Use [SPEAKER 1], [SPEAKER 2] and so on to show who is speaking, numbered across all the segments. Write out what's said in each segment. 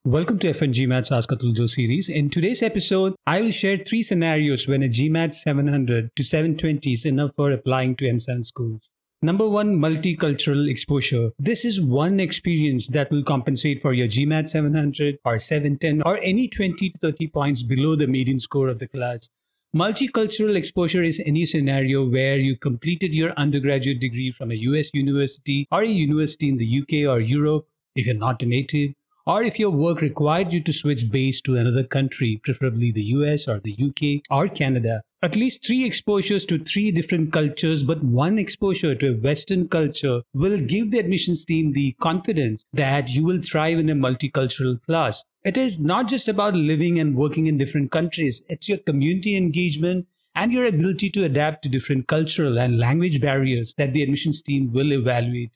[SPEAKER 1] Welcome to FNGMAT's Ask Atul Jo series. In today's episode, I will share 3 scenarios when a GMAT 700 to 720 is enough for applying to M7 schools. Number 1, multicultural exposure. This is one experience that will compensate for your GMAT 700 or 710 or any 20 to 30 points below the median score of the class. Multicultural exposure is any scenario where you completed your undergraduate degree from a US university or a university in the UK or Europe if you're not a native, or if your work required you to switch base to another country, preferably the US or the UK or Canada. At least 3 exposures to 3 different cultures, but 1 exposure to a Western culture will give the admissions team the confidence that you will thrive in a multicultural class. It is not just about living and working in different countries, it's your community engagement and your ability to adapt to different cultural and language barriers that the admissions team will evaluate.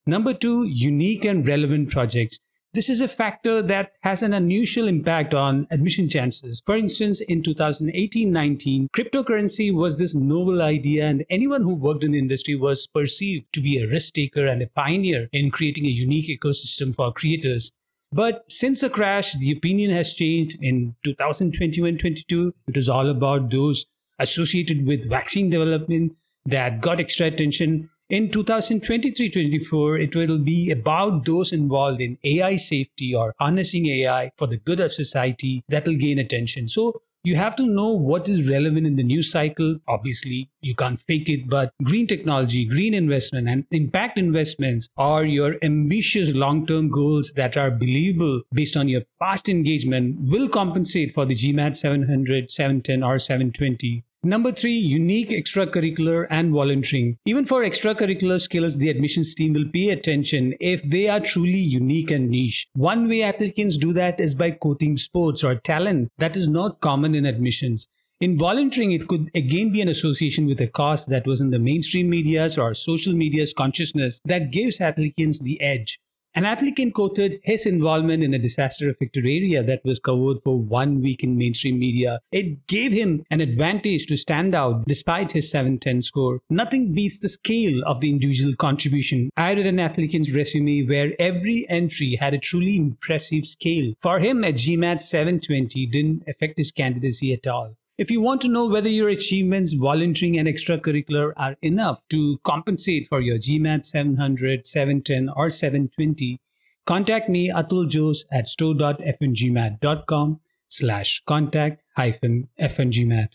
[SPEAKER 1] Number 2, unique and relevant projects. This is a factor that has an unusual impact on admission chances. For instance, in 2018-19, cryptocurrency was this novel idea, and anyone who worked in the industry was perceived to be a risk taker and a pioneer in creating a unique ecosystem for creators. But since the crash, the opinion has changed. In 2021-22, it was all about those associated with vaccine development that got extra attention. In 2023-24, it will be about those involved in AI safety or harnessing AI for the good of society that will gain attention. So you have to know what is relevant in the news cycle. Obviously, you can't fake it, but green technology, green investment, and impact investments are your ambitious long-term goals that are believable based on your past engagement will compensate for the GMAT 700, 710, or 720. Number 3, unique extracurricular and volunteering. Even for extracurricular skills, the admissions team will pay attention if they are truly unique and niche. One way applicants do that is by quoting sports or talent that is not common in admissions. In volunteering, it could again be an association with a cause that was in the mainstream media's or social media's consciousness that gives applicants the edge. An applicant quoted his involvement in a disaster-affected area that was covered for 1 week in mainstream media. It gave him an advantage to stand out despite his 710 score. Nothing beats the scale of the individual contribution. I read an applicant's resume where every entry had a truly impressive scale. For him, a GMAT 720 didn't affect his candidacy at all. If you want to know whether your achievements, volunteering, and extracurricular are enough to compensate for your GMAT 700, 710, or 720, contact me, Atul Jose, at store.fngmat.com/contact-fngmat.